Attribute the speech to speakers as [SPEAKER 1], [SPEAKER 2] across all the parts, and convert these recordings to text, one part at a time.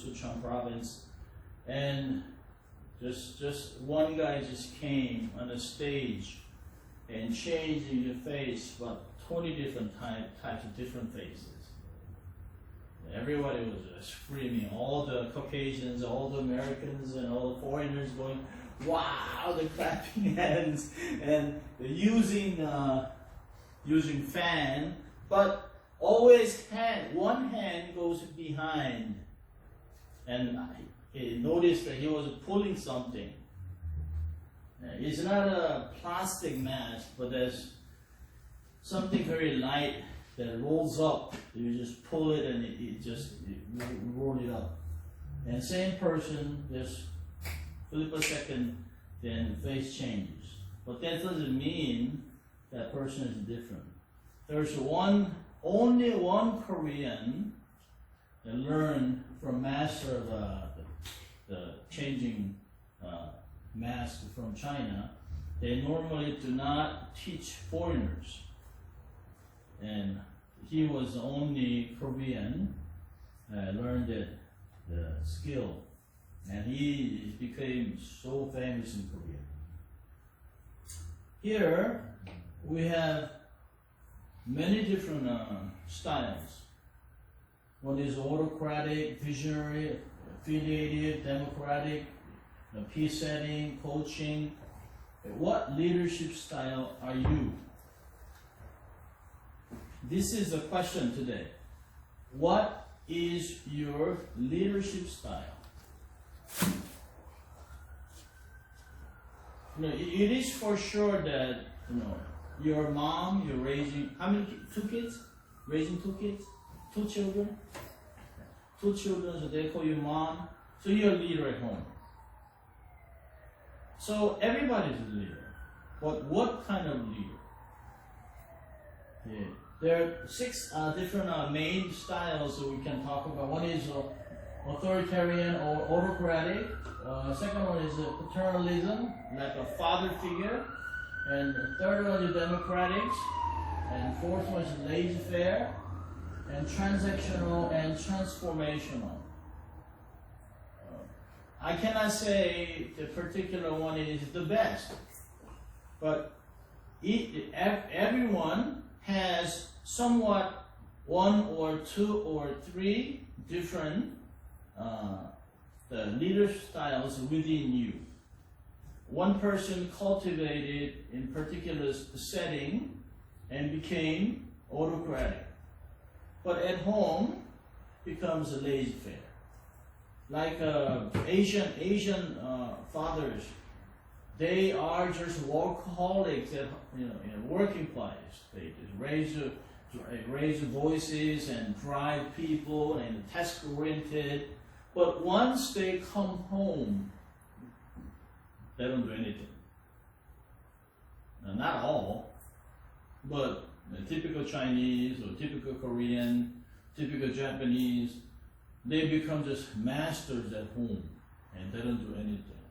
[SPEAKER 1] Sichuan province, and just one guy just came on the stage and changed your face, about 20 different types of different faces. Everybody was screaming, all the Caucasians, all the Americans, and all the foreigners going, wow, they're clapping hands, and they're using fan, but always one hand goes behind. And I noticed that he was pulling something. It's not a plastic mask, but there's something very light that rolls up. You just pull it and it just roll it up. And same person, just flip a second, then face changes. But that doesn't mean that person is different. There's only one Korean that learned from master the changing mask from China. They normally do not teach foreigners. And he was the only Korean learned the skill. And he became so famous in Korea. Here we have many different styles. One is autocratic, visionary, affiliative, democratic, peace setting, coaching. What leadership style are you? This is the question today. What is your leadership style? It is for sure that your mom, you're raising how many? 2 kids? Raising 2 kids? 2 children? 2 children, so they call you mom. So you're a leader at home. So everybody's a leader. But what kind of leader? Yeah. There are 6 different main styles that we can talk about. One is authoritarian or autocratic. Second one is paternalism, like a father figure. And the third one is democratic. And fourth one is laissez-faire. And transactional and transformational. I cannot say the particular one is the best, but everyone has somewhat 1 or 2 or 3 different the leader styles within you. One person cultivated in particular setting and became autocratic, but at home becomes a laissez-faire. Like Asian fathers, they are just workaholics at in a working place. They just raise voices and drive people and task oriented. But once they come home, they don't do anything. Now, not all, but the typical Chinese or typical Korean, typical Japanese, they become just masters at home and they don't do anything.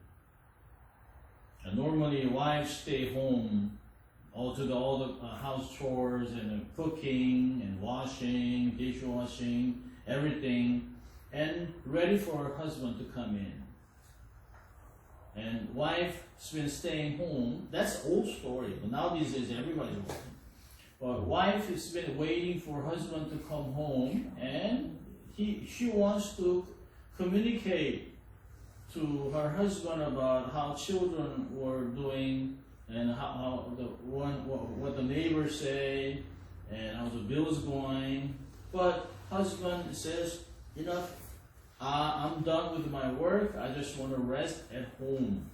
[SPEAKER 1] And normally wives stay home, all the house chores and cooking and washing, dishwashing, everything, and ready for her husband to come in. And wife's been staying home. That's an old story, but now these days everybody's working. But wife has been waiting for her husband to come home, and she wants to communicate to her husband about how children were doing and what the neighbors say and how the bill's going. But husband says, enough, I'm done with my work, I just want to rest at home.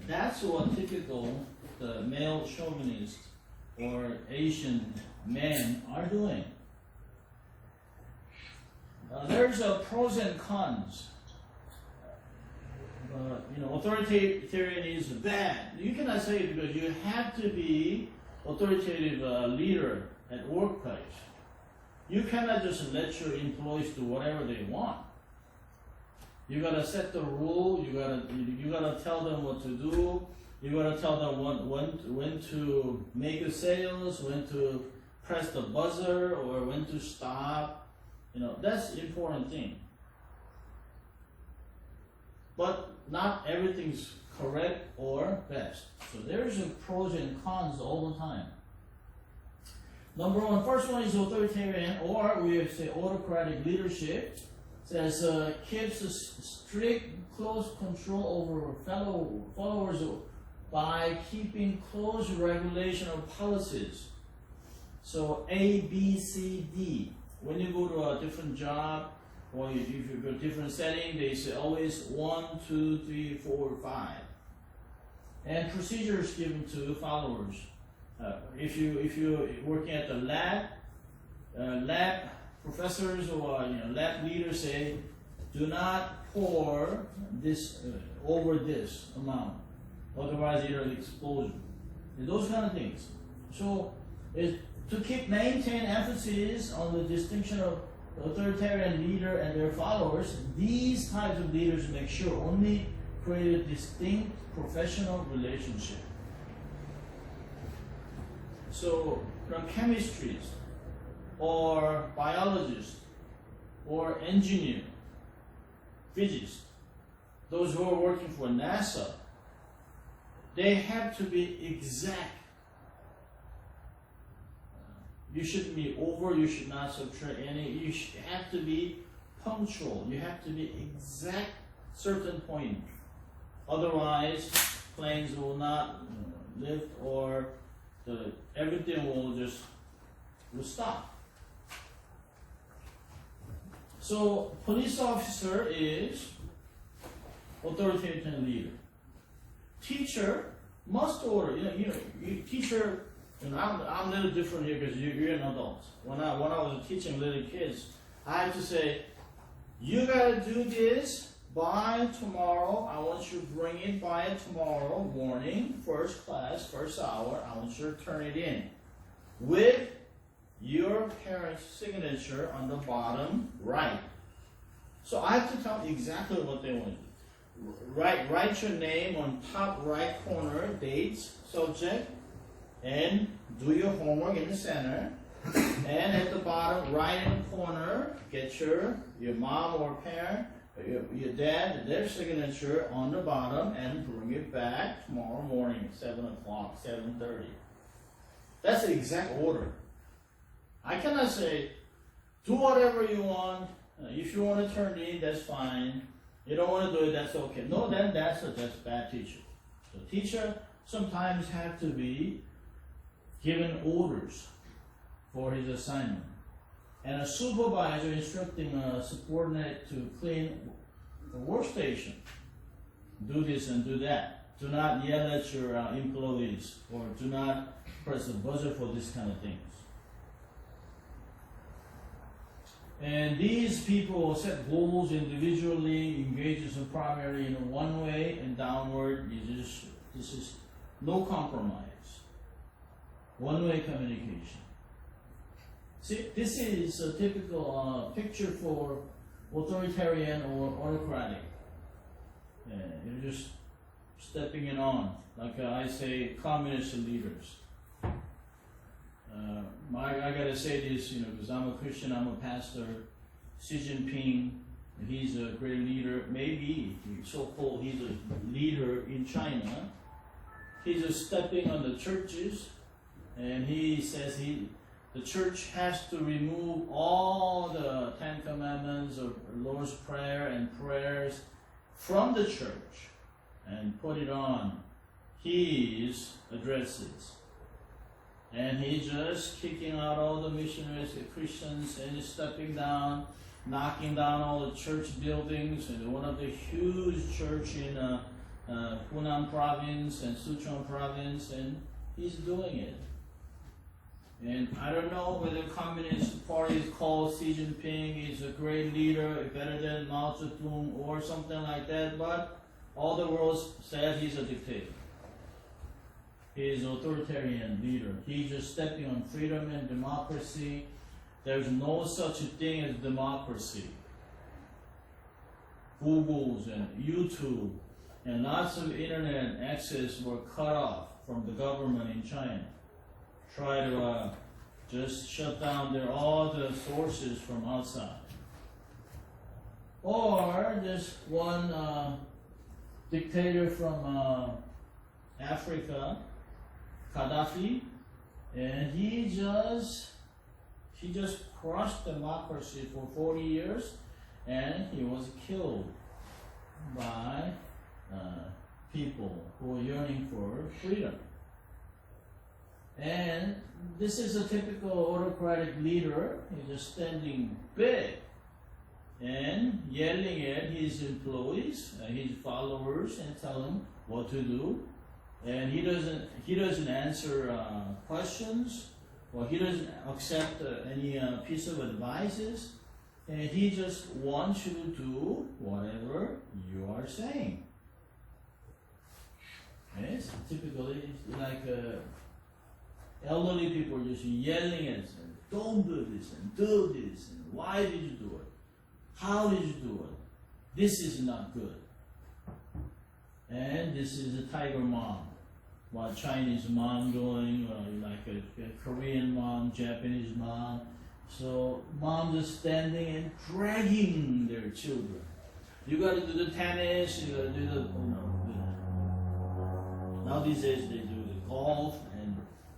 [SPEAKER 1] That's what typical the male chauvinist or Asian men are doing. There's pros and cons. Authoritarian is bad. You cannot say it because you have to be authoritative leader at workplace. You cannot just let your employees do whatever they want. You gotta set the rule. You gotta tell them what to do. You gotta tell them when to make the sales, when to press the buzzer, or when to stop. That's the important thing. But not everything's correct or best. So there's a pros and cons all the time. Number one, first one is authoritarian, or we say autocratic leadership. It says keeps a strict, close control over followers by keeping close regulation of policies. So A, B, C, D. When you go to a different job, or if you go to a different setting, they say always 1, 2, 3, 4, 5. And procedures given to followers. If you're working at the lab professors or lab leaders say, do not pour this over this amount, otherwise it'll explode. Those kind of things. So to maintain emphasis on the distinction of the authoritarian leader and their followers, these types of leaders make sure only create a distinct professional relationship. So, from chemistries, or biologists, or engineer, physicists, those who are working for NASA, they have to be exact. You shouldn't be over, you should not subtract any, you have to be punctual, you have to be exact certain point. Otherwise, planes will not lift or everything will stop. So, police officer is authoritarian leader. Teacher must order. Teacher. I'm a little different here because you're an adult. When I was teaching little kids, I had to say, you gotta do this by tomorrow. I want you to bring it by tomorrow morning, first class, first hour. I want you to turn it in with your parent's signature on the bottom right. So I have to tell them exactly what they want. Write your name on top right corner, dates, subject, and do your homework in the center. And at the bottom right in the corner, get your mom or parent, your dad, their signature on the bottom, and bring it back tomorrow morning, 7 o'clock, 7:30. That's the exact order. I cannot say, do whatever you want. If you want to turn it in, that's fine. You don't want to do it, that's okay. No, then that's bad teacher. So teacher sometimes have to be given orders for his assignment. And a supervisor instructing a subordinate to clean the workstation. Do this and do that. Do not yell at your employees, or do not press the buzzer for this kind of things. And these people set goals individually, engages in primarily in one way and downward. This is no compromise. One-way communication. See, this is a typical picture for authoritarian or autocratic. You're just stepping it on. Like I say, communist leaders. I gotta say this, because I'm a Christian, I'm a pastor. Xi Jinping, he's a great leader. Maybe so-called he's a leader in China. He's just stepping on the churches, and he says the church has to remove all the 10 Commandments or Lord's Prayer and prayers from the church and put it on his addresses. And he's just kicking out all the missionaries, the Christians, and he's stepping down, knocking down all the church buildings. And one of the huge church in Hunan province and Sichuan province, and he's doing it. And I don't know whether the Communist Party calls Xi Jinping is a great leader, better than Mao Zedong or something like that, but all the world says he's a dictator. He is an authoritarian leader. He's just stepping on freedom and democracy. There's no such thing as democracy. Google's and YouTube and lots of internet access were cut off from the government in China. Try to just shut down all the sources from outside. Or this one dictator from Africa, Gaddafi, and he just crushed democracy for 40 years, and he was killed by people who are yearning for freedom. And this is a typical autocratic leader. He's just standing big and yelling at his employees, his followers, and telling them what to do. And he doesn't answer questions, or he doesn't accept any piece of advices. And he just wants you to do whatever you are saying. Yes, typically like elderly people just yelling at us, don't do this and do this, and why did you do it? How did you do it? This is not good. And this is a tiger mom. What Chinese mom doing, or like a Korean mom, Japanese mom. So mom just standing and dragging their children. You got to do the tennis. You got to do the now these days they do the golf and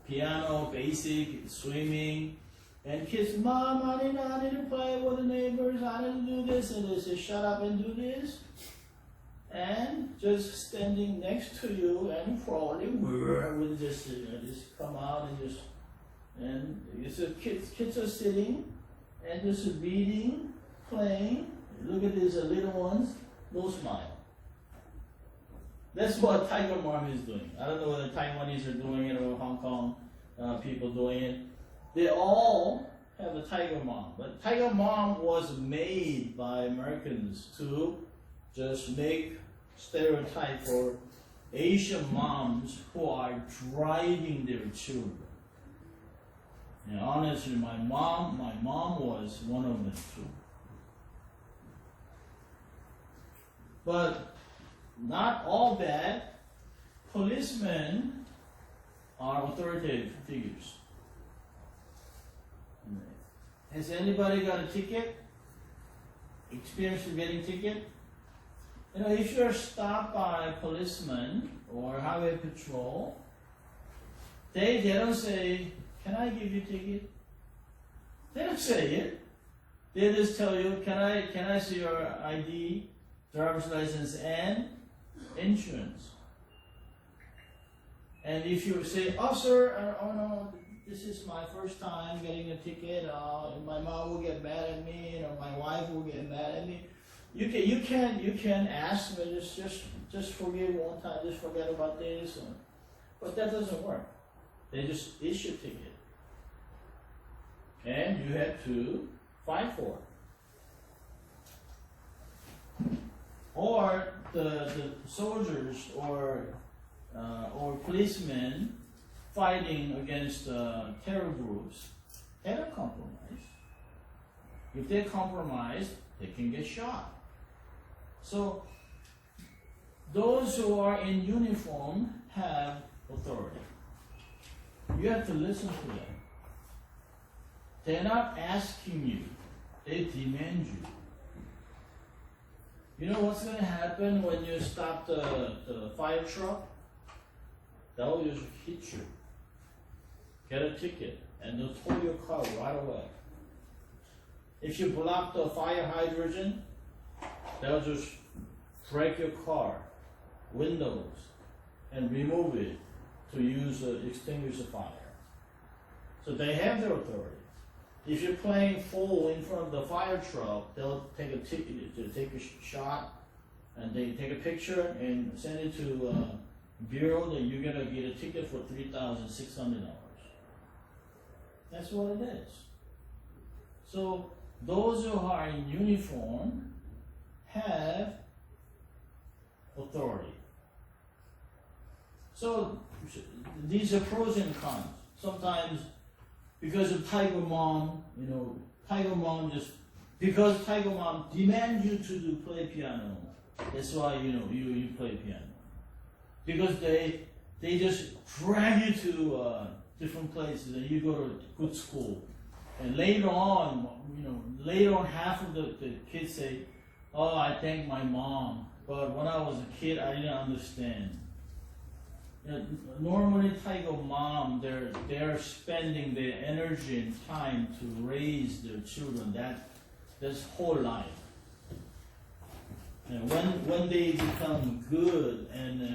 [SPEAKER 1] piano, basic swimming, and kids, Mom, I need to play with the neighbors. I need to do this, and they say, shut up and do this. And just standing next to you and crawling with just come out and so kids are sitting and just beating, playing. Look at these little ones, no smile. That's what Tiger Mom is doing. I don't know whether Taiwanese are doing it or Hong Kong people doing it. They all have a Tiger Mom, but Tiger Mom was made by Americans to just make stereotype for Asian moms who are driving their children. And honestly, my mom was one of them too. But not all bad. Policemen are authoritative figures. Has anybody got a ticket? Experience of getting a ticket? You know, if you're stopped by a policeman or highway patrol, they don't say, can I give you a ticket? They don't say it. They just tell you, can I see your ID, driver's license, and insurance? And if you say, oh sir, oh no, this is my first time getting a ticket, my mom will get mad at me, or my wife will get mad at me. You can ask me, just forgive one time, just forget about this, but that doesn't work. They just issue a ticket, and you have to fight for it. Or the soldiers or policemen fighting against terror groups, they don't compromise. If they compromise, they can get shot. So those who are in uniform have authority. You have to listen to them. They're not asking you, they demand you. You know what's going to happen when you stop the fire truck? They'll just hit you. Get a ticket, and they'll tow your car right away. If you block the fire hydrant, they'll just break your car, windows, and remove it to use extinguish the fire. So they have their authority. If you're playing full in front of the fire truck, they'll take a ticket, to take a shot, and they take a picture and send it to bureau that you're gonna get a ticket for $3,600. That's what it is. So those who are in uniform have authority. So these are pros and cons. Sometimes because of Tiger Mom, because Tiger Mom demands you to play piano. That's why you play piano. Because they just drag you to different places and you go to a good school. And later on half of the kids say, oh, I thank my mom, but when I was a kid, I didn't understand. You know, normally type of mom, they're spending their energy and time to raise their children. That's whole life. And when they become good and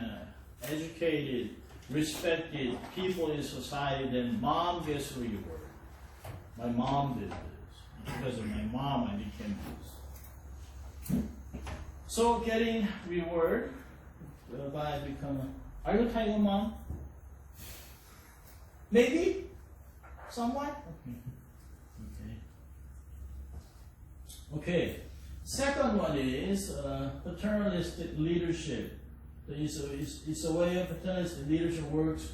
[SPEAKER 1] educated, respected people in society, then mom gets reward. My mom did this. Because of my mom, I became this. So getting reward by becoming. Are you a tiger mom? Maybe? Somewhat? Okay. Second one is paternalistic leadership. It's a way of paternalistic leadership works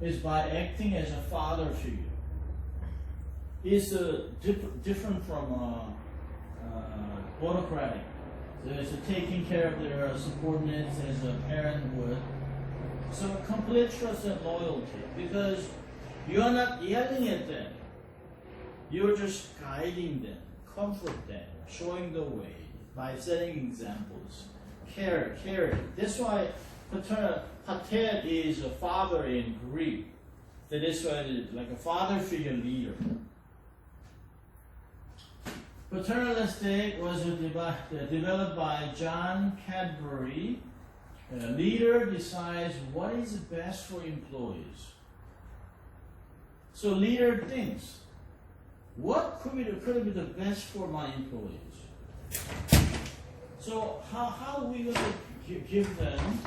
[SPEAKER 1] is by acting as a father figure. It's different from autocratic. So it's taking care of their subordinates as a parent would. So complete trust and loyalty, because you are not yelling at them. You're just guiding them, comfort them, showing the way by setting examples. Care. That's why pater is a father in Greek. That is why it's like a father figure leader. Paternalistic was developed by John Cadbury. A leader decides what is best for employees. So leader thinks, what could be the best for my employees? So how are we going to give them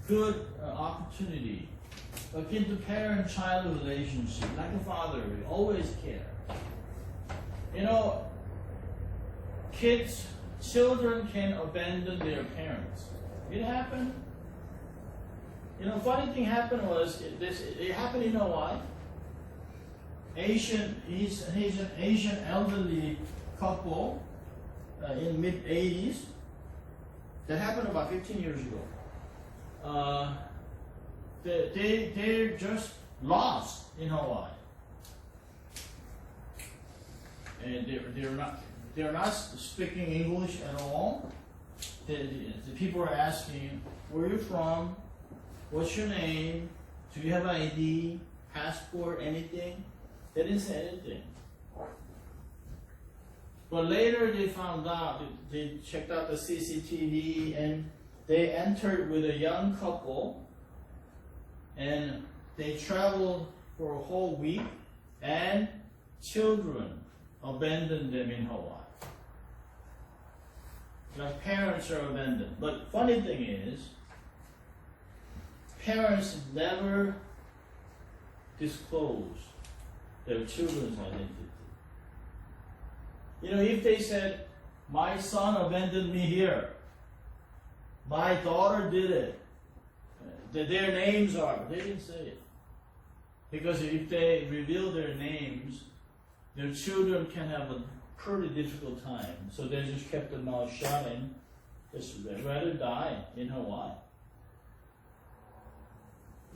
[SPEAKER 1] good opportunity? Again, the parent-child relationship, like a father, we always care. You know, children can abandon their parents. It happened. You know, funny thing happened was it happened. You know why? He's an Asian elderly couple in mid-80s. That happened about 15 years ago. They're just lost in Hawaii, and they're not speaking English at all. The people are asking, where are you from? What's your name? Do you have ID, passport, anything? They didn't say anything. But later they found out, they checked out the CCTV, and they entered with a young couple, and they traveled for a whole week, and children abandoned them in Hawaii. Like parents are abandoned. But funny thing is, parents never disclose their children's identity. You know, if they said, my son abandoned me here, my daughter did it, their names are, they didn't say it. Because if they reveal their names, their children can have a pretty difficult time. So they just kept their mouth shut and just rather die in Hawaii.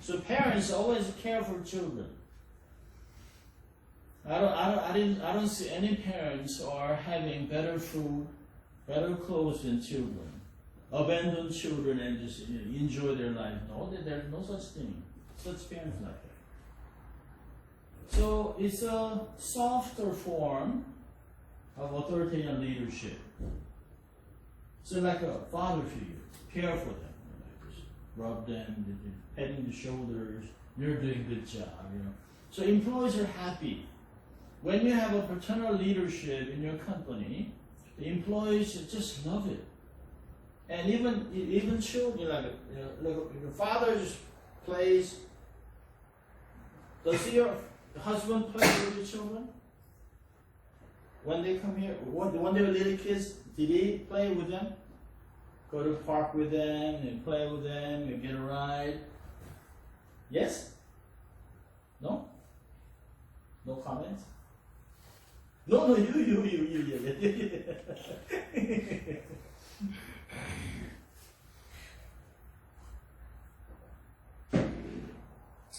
[SPEAKER 1] So parents always care for children. I don't see any parents are having better food, better clothes than children. Abandon children and just enjoy their life. No, there's no such thing. Such parents like that. So it's a softer form of authoritarian leadership. So like a father figure, care for them, just rub them, patting the shoulders. You're doing a good job, you know. So employees are happy. When you have a paternal leadership in your company, the employees just love it. And even children, like your father just plays. Does your husband play with your children? When they come here, when they were little kids, did he play with them? Go to the park with them and play with them and get a ride? Yes? No? No comments? No, you.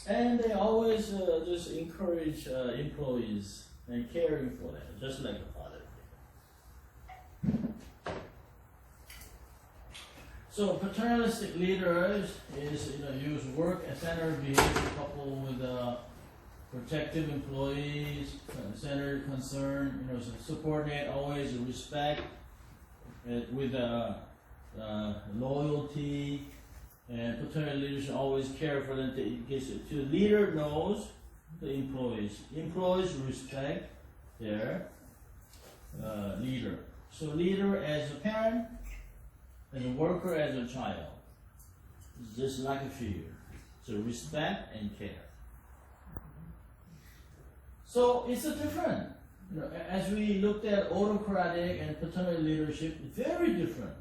[SPEAKER 1] And they always just encourage employees and caring for them, just like a father. So paternalistic leaders is use work-centered behavior coupled with protective employees, centered concern, subordinate always respect with loyalty, and paternal leadership always care for them. The leader knows the employees. Employees respect their leader. So leader as a parent, and a worker as a child. It's just like a figure. So respect and care. So it's a different. As we looked at autocratic and paternal leadership, very different.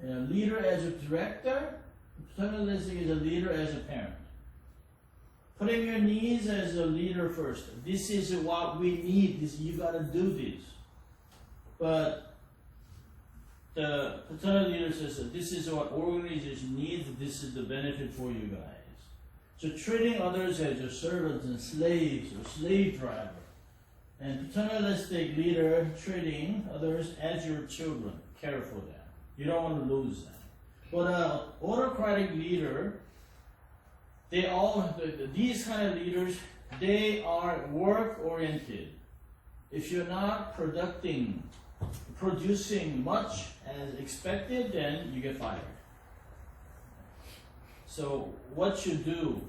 [SPEAKER 1] Leader as a director, paternalistic is a leader as a parent. Putting your needs as a leader first. This is what we need. You got to do this. But the paternal leader says that this is what organization needs, this is the benefit for you guys. So treating others as your servants and slaves or slave driver. And paternalistic leader treating others as your children. Care for them. You don't want to lose them. But an autocratic leader, these kind of leaders, they are work-oriented. If you're not producing much as expected, then you get fired. So what you do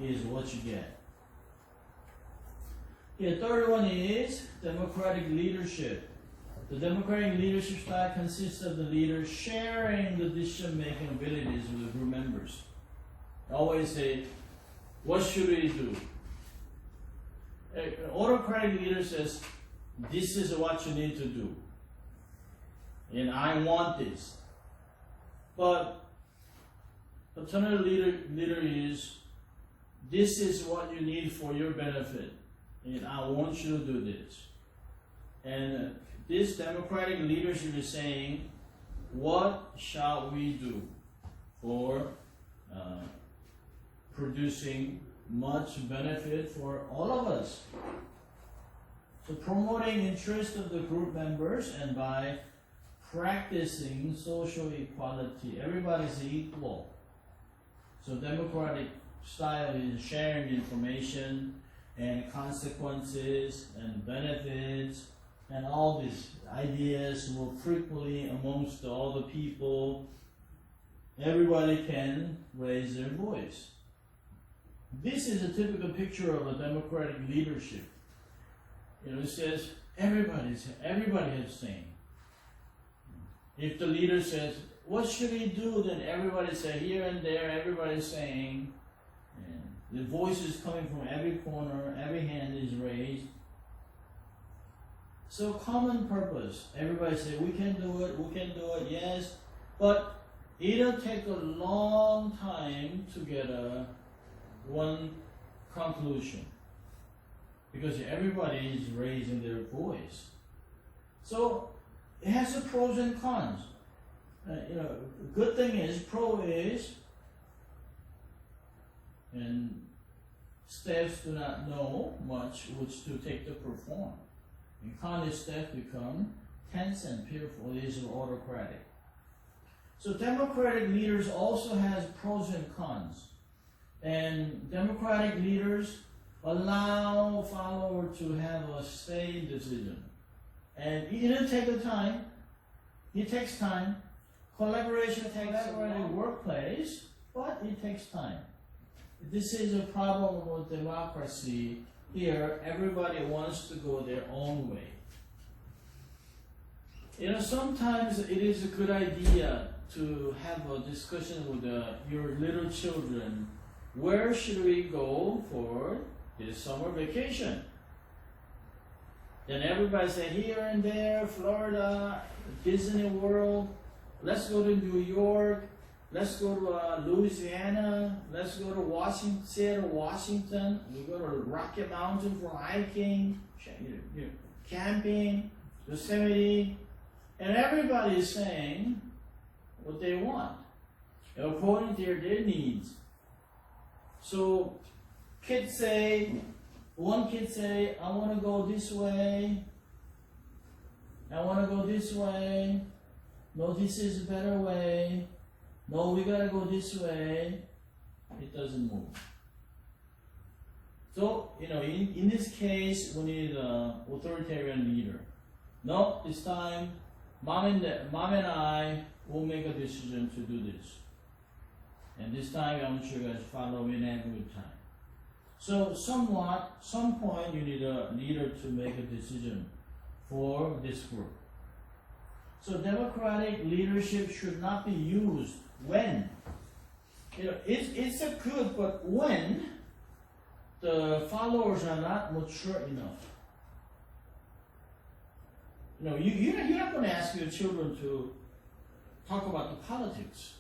[SPEAKER 1] is what you get. The third one is democratic leadership. The democratic leadership style consists of the leader sharing the decision-making abilities with the group members. I always say, what should we do? An autocratic leader says, this is what you need to do. And I want this. But paternal leader is, this is what you need for your benefit. And I want you to do this. And this democratic leadership is saying, what shall we do for producing much benefit for all of us? So promoting interest of the group members and by practicing social equality. Everybody's equal. So democratic style is sharing information and consequences and benefits and all these ideas more frequently amongst all the people. Everybody can raise their voice. This is a typical picture of a democratic leadership. It says everybody has saying. If the leader says, what should we do? Then everybody say here and there, everybody's saying. And the voice is coming from every corner, every hand is raised. So common purpose. Everybody say, we can do it, yes. But it'll take a long time to get one conclusion. Because everybody is raising their voice. So it has the pros and cons. Good thing is, pro is, and staffs do not know much which to take to perform. And con is staff become tense and fearful. It is autocratic. So democratic leaders also has pros and cons. And democratic leaders allow followers to have a say in decision. And it takes time. It takes time. Collaboration takes a workplace, but it takes time. This is a problem with democracy. Here, everybody wants to go their own way. Sometimes it is a good idea to have a discussion with your little children. Where should we go for this summer vacation? Then everybody say here and there, Florida, Disney World, let's go to New York, let's go to Louisiana, let's go to Seattle, Washington, we go to Rocky Mountain for hiking, camping, Yosemite, and everybody is saying what they want, according to their needs. So one kid say, I want to go this way, I want to go this way, no, this is a better way, no, we gotta go this way, it doesn't move. So, in this case, we need an authoritarian leader. No, this time, mom and I will make a decision to do this. And this time, I want you guys to follow me and have a good time. So, some point, you need a leader to make a decision for this group. So, democratic leadership should not be used when, it's a good, but when the followers are not mature enough. You're not going to ask your children to talk about the politics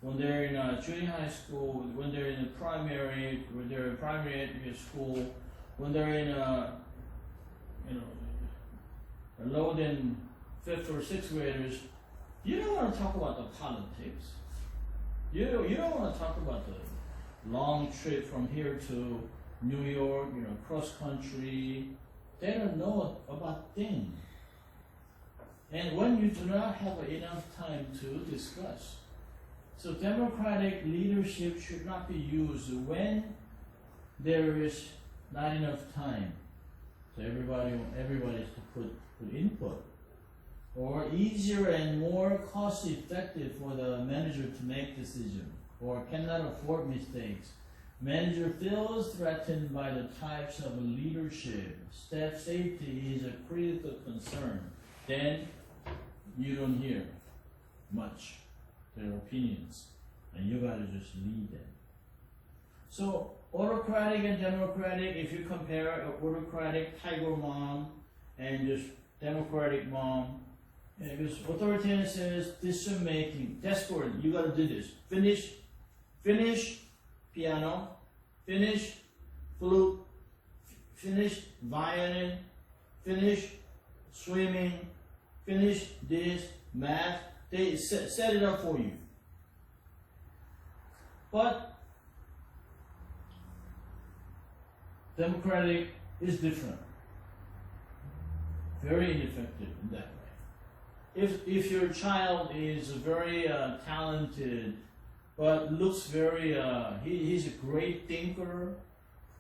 [SPEAKER 1] when they're in junior high school, when they're in primary school, when they're in lower than 5th or 6th graders. You don't want to talk about the politics. You don't want to talk about the long trip from here to New York, cross country. They don't know about things. And when you do not have enough time to discuss. So democratic leadership should not be used when there is not enough time. So everybody to put input. Or easier and more cost effective for the manager to make decisions, or cannot afford mistakes. Manager feels threatened by the types of leadership. Staff safety is a critical concern. Then you don't hear much their opinions, and you gotta just lead them. So autocratic and democratic, if you compare an autocratic tiger mom and just democratic mom, because authoritarian says decision making, desperate, you gotta do this. Finish piano, finish flute, finish violin, finish swimming, finish this, math. They set it up for you. But democratic is different. Very ineffective in that way. If your child is very talented, but looks very, he's a great thinker,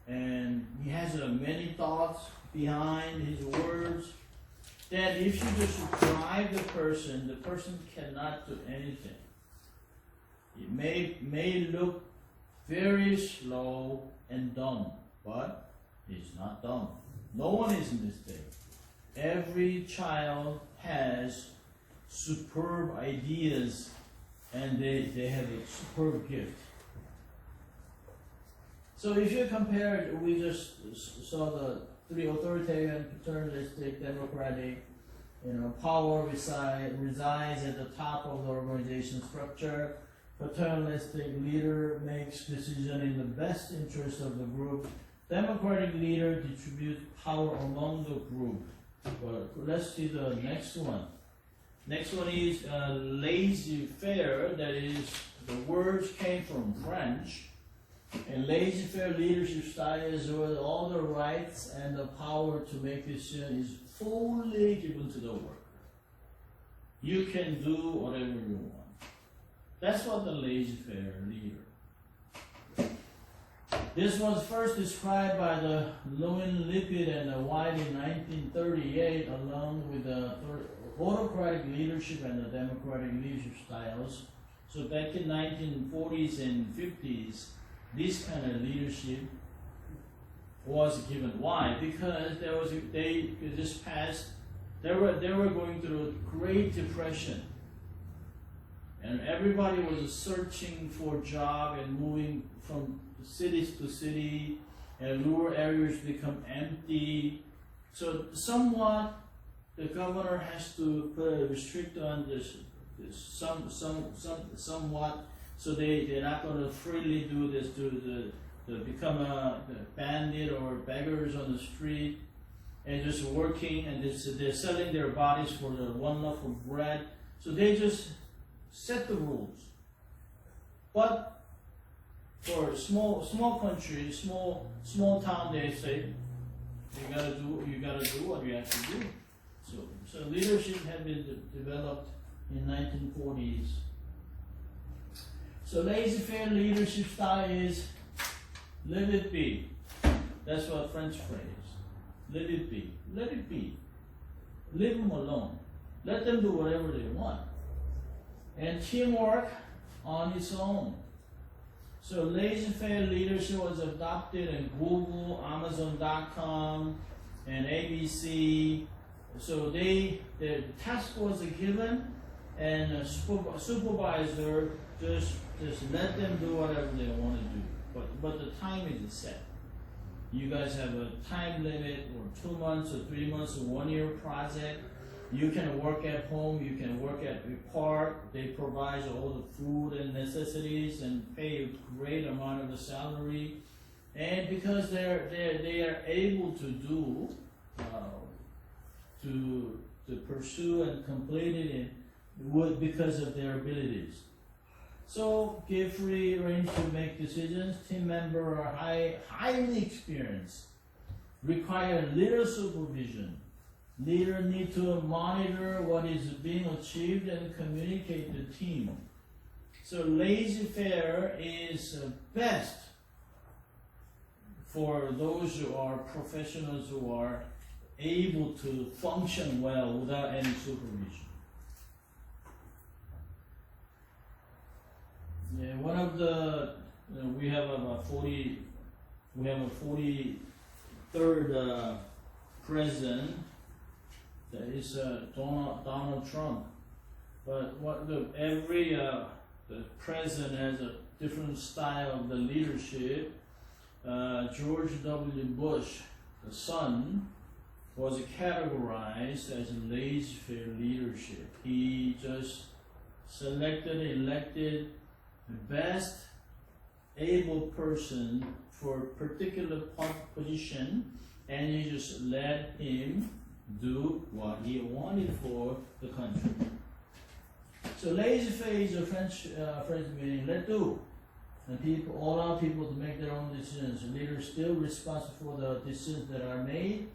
[SPEAKER 1] and he has many thoughts behind his words, then if you just drive the person cannot do anything. It may look very slow and dumb, but he's not dumb. No one is in this day. Every child has superb ideas, and they have a superb gift. So if you compare it, we just saw the three: authoritarian, paternalistic, democratic. Power resides at the top of the organization structure. Paternalistic leader makes decision in the best interest of the group. Democratic leader distributes power among the group. But let's see the next one. Next one is laissez-faire. That is, the words came from French. And laissez-faire leadership style is where all the rights and the power to make decision is fully given to the worker. You can do whatever you want. That's what the laissez-faire leader. This was first described by the Lewin Lippitt and White in 1938, along with the autocratic leadership and the democratic leadership styles. So back in 1940s and 50s, this kind of leadership was given. Why? Because they were going through a Great Depression, and everybody was searching for a job and moving from cities to city, and rural areas become empty. So somewhat the governor has to put a restrict on this somewhat, so they're not going to freely do this to become a bandit or beggars on the street and just working, and they're selling their bodies for the one loaf of bread. So they just set the rules. But for small country, small town, they say you gotta do what you have to do. So leadership had been developed in 1940s. So laissez-faire leadership style is let it be. That's what French phrase. Let it be. Let it be. Leave them alone. Let them do whatever they want. And teamwork on its own. So laissez-faire leadership was adopted in Google, Amazon.com, and ABC. So the task was given, and a supervisor just let them do whatever they want to do. But the time is set. You guys have a time limit, or 2 months, or 3 months, or 1 year project. You can work at home, you can work at the park. They provide all the food and necessities and pay a great amount of the salary. And because they are able to do, to pursue and complete it because of their abilities. So give free range to make decisions. Team members are highly experienced, require little supervision. Leader need to monitor what is being achieved and communicate the team. So laissez-faire is best for those who are professionals who are able to function well without any supervision. Yeah, one of the we have a 43rd president. That is Donald Trump, but every the president has a different style of the leadership. George W. Bush, the son, was categorized as laissez-faire leadership. He just elected the best able person for a particular position, and he just let him do what he wanted for the country. So laissez-faire is a French meaning let do. And people allow people to make their own decisions. The leader is still responsible for the decisions that are made.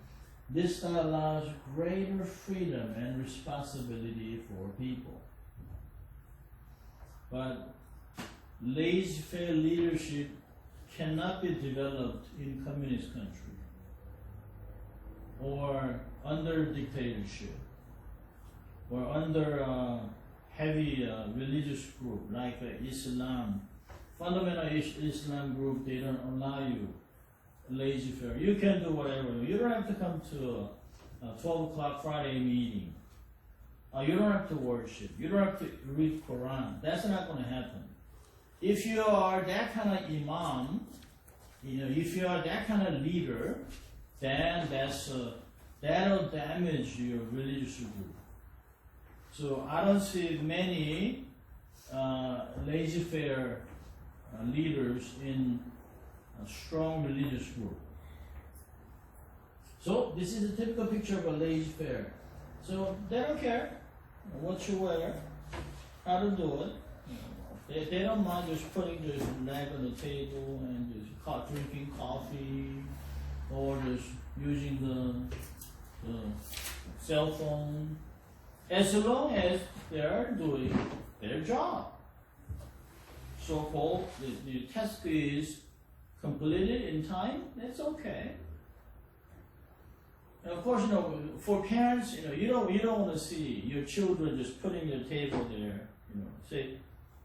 [SPEAKER 1] This style allows greater freedom and responsibility for people. But laissez-faire leadership cannot be developed in communist country or under dictatorship or under heavy religious group like Islam. Fundamental Islam group, they don't allow you laissez-faire. You can do whatever. You don't have to come to a 12 o'clock Friday meeting. You don't have to worship. You don't have to read Quran. That's not going to happen. If you are that kind of imam, if you are that kind of leader, then that'll damage your religious group. So I don't see many laissez-faire leaders in a strong religious group. So this is a typical picture of a laissez-faire. So they don't care what you wear, how to do it. They don't mind just putting this leg on the table and just drinking coffee or just using the cell phone, as long as they are doing their job. So-called the task is completed in time, that's okay. And of course, for parents, you don't want to see your children just putting their table there. Say,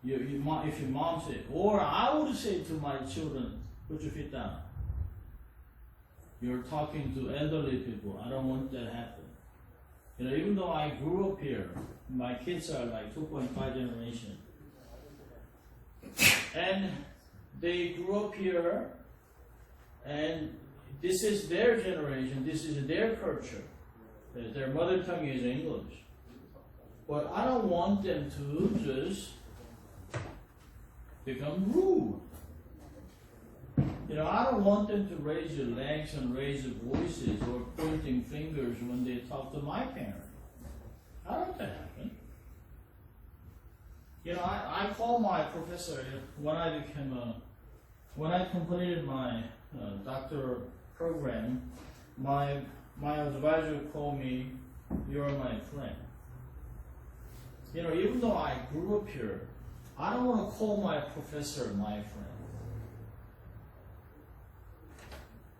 [SPEAKER 1] if your mom said, or I would say to my children, put your feet down. You're talking to elderly people. I don't want that to happen. Even though I grew up here, my kids are like 2.5 generation. And they grew up here, and this is their generation, this is their culture. Their mother tongue is English. But I don't want them to just become rude. I don't want them to raise their legs and raise their voices or pointing fingers when they talk to my parents. I don't want that to happen. I call my professor when I completed my doctor program. My advisor called me, "You're my friend." You know, even though I grew up here, I don't want to call my professor my friend.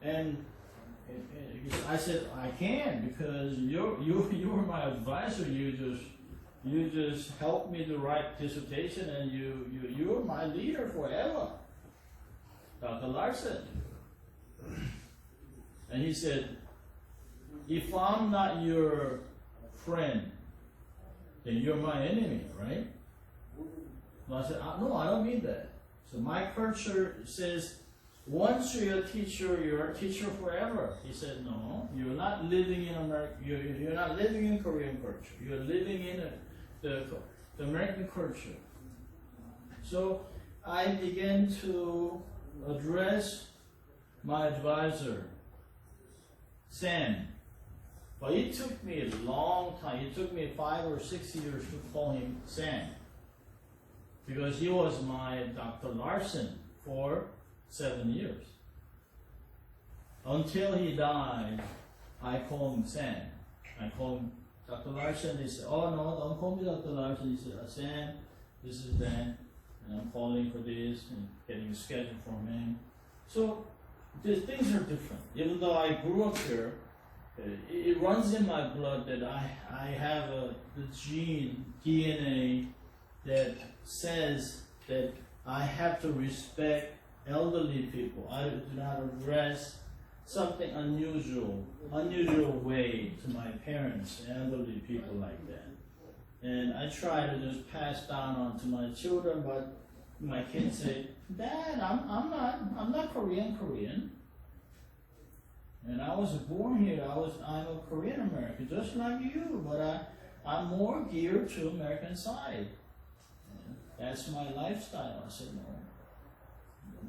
[SPEAKER 1] And I said I can because you were my advisor. You just helped me to write dissertation, and you're my leader forever, Dr. Larson. And he said, if I'm not your friend, then you're my enemy, right? So I said, no, I don't mean that. So my culture says, once you're a teacher forever. He said, no, you're not living in America. You're not living in Korean culture. You're living in the American culture. So I began to address my advisor, Sam. But it took me a long time. It took me 5 or 6 years to call him Sam. Because he was my Dr. Larson for 7 years. Until he died, I called him Sam. I called him Dr. Larson. He said, oh no, don't call me Dr. Larson. He said, Sam, this is Dan, and I'm calling for this, and getting a schedule from him. So the things are different. Even though I grew up here, it runs in my blood that I have the gene, DNA, that says that I have to respect elderly people. I do not address something unusual way to my parents, elderly people like that. And I try to just pass down on to my children, but my kids say, Dad, I'm not Korean. And I was born here. I'm a Korean American, just like you, but I'm more geared to American side. And that's my lifestyle. I said, no,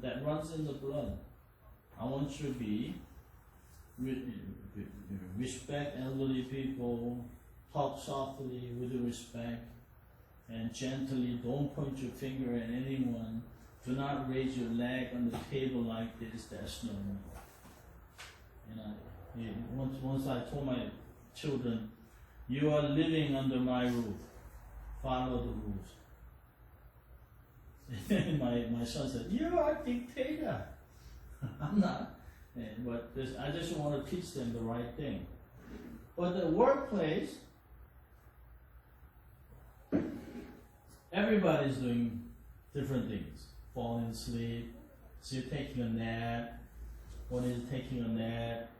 [SPEAKER 1] that runs in the blood. I want you to respect elderly people, talk softly with respect, and gently. Don't point your finger at anyone. Do not raise your leg on the table like this. That's normal. And once I told my children, you are living under my roof. Follow the rules. And my son said, you are a dictator. I'm not. But I just want to teach them the right thing. But the workplace, everybody's doing different things. Falling asleep, so you're taking a nap. One is taking a nap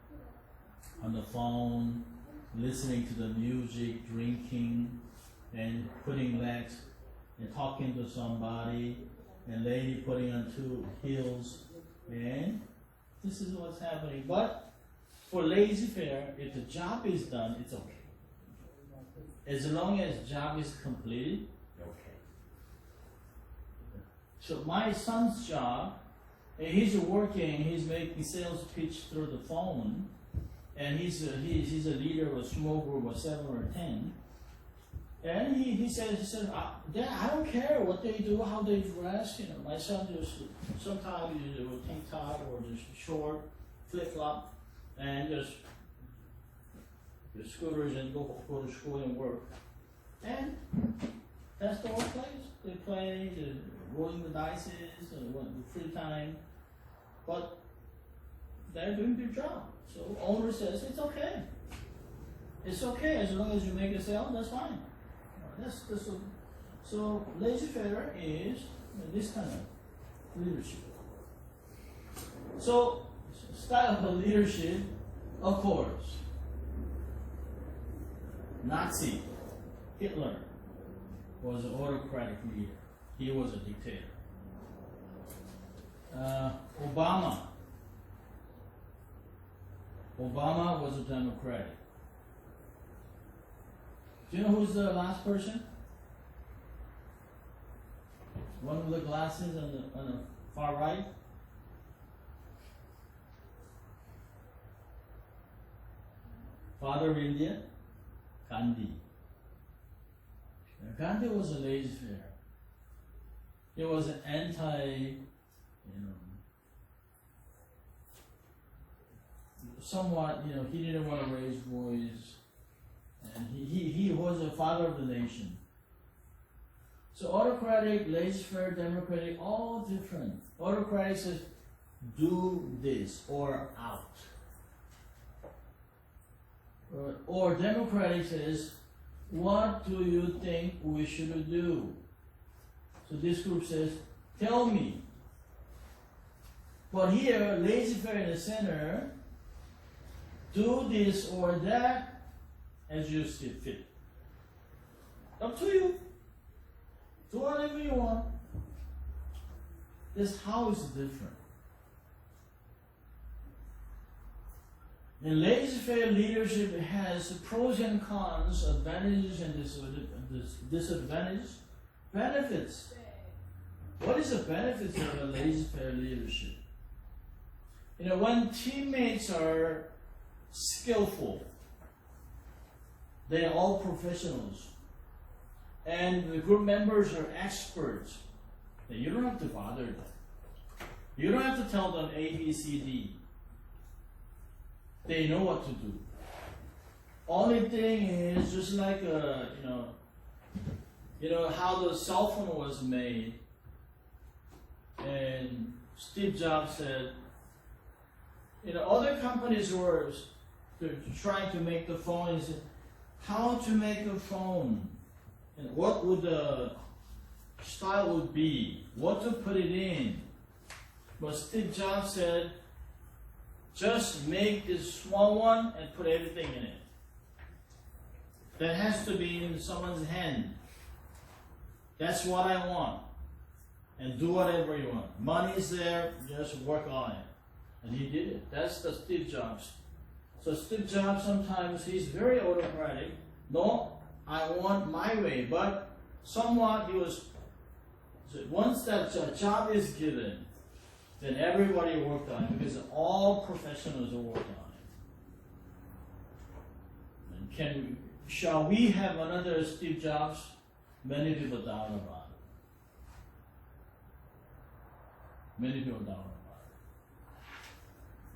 [SPEAKER 1] on the phone, listening to the music, drinking, and putting legs and talking to somebody, and lady putting on 2 heels, and this is what's happening. But for laissez-faire, if the job is done, it's okay. As long as job is completed, okay. So my son's job, he's working, he's making sales pitch through the phone, and he's a leader of a small group of 7 or 10. And he says, Dad, I don't care what they do, how they dress. My son just sometimes he will tank top or just short, flip flop, and just scooters and go to school and work. And that's the workplace. They play, they're rolling the dice, the free time. But they're doing their job. So owner says it's okay. It's okay as long as you make a sale, that's fine. So laissez-faire is this kind of leadership. So style of leadership, of course. Nazi, Hitler was an autocratic leader. He was a dictator. Obama was a democratic. Do you know who's the last person? One with the glasses on the far right? Father of India, Gandhi. Gandhi was a laissez-faire. He was an somewhat, he didn't want to raise voice. And he was a father of the nation. So autocratic, laissez-faire, democratic, all different. Autocratic says, do this or out. Or democratic says, what do you think we should do? So this group says, tell me. But here, laissez-faire in the center, do this or that as you see fit. Up to you. Do whatever you want. This how is different. And laissez-faire leadership has pros and cons, advantages and disadvantages, benefits. What is the benefits of a laissez-faire leadership? When teammates are skillful, they are all professionals, and the group members are experts, then you don't have to bother them. You don't have to tell them A, B, C, D. They know what to do. Only thing is just like how the cell phone was made, and Steve Jobs said, other companies were trying to make the phone and said, how to make a phone, and what would the style would be, what to put it in. But Steve Jobs said, just make this small one and put everything in it. That has to be in someone's hand. That's what I want. And do whatever you want. Money is there, just work on it. And he did it. That's the Steve Jobs. So Steve Jobs, sometimes he's very autocratic. No, I want my way. But somewhat once that job is given, then everybody worked on it because all professionals are working on it. And shall we have another Steve Jobs? Many people doubt about it. Many people doubt about it.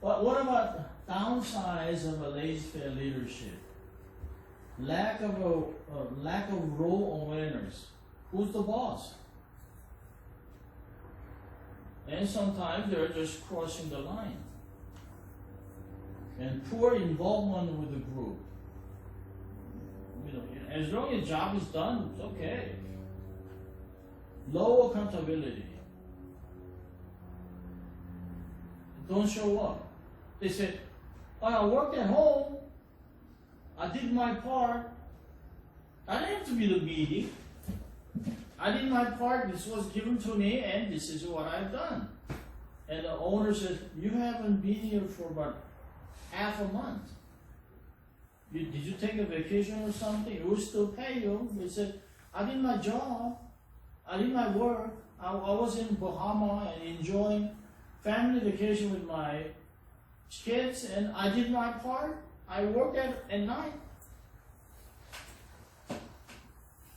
[SPEAKER 1] But what about downsides of a laissez-faire leadership? Lack of role awareness. Who's the boss? And sometimes they're just crossing the line. And poor involvement with the group. As long as the job is done, it's okay. Low accountability. Don't show up. They say, I worked at home. I did my part. I didn't have to be the meeting. I did my part, this was given to me, and this is what I've done. And the owner says, you haven't been here for about half a month. Did you take a vacation or something? We'll still pay you. They said, I did my job. I did my work. I was in Bahama and enjoying family vacation with my kids, and I did my part. I worked at night.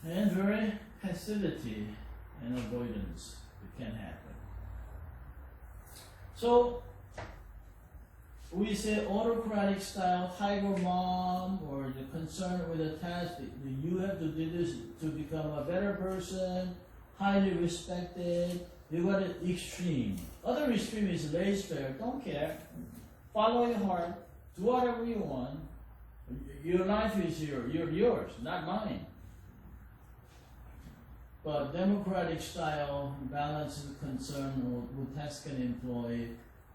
[SPEAKER 1] And very passivity and avoidance. It can happen. So we say autocratic style, tiger mom, or the concern with the task. You have to do this to become a better person, highly respected. You got an extreme. Other extreme is laissez-faire. Don't care. Follow your heart. Do whatever you want. Your life is yours, not mine. But democratic style balances concern with task and employee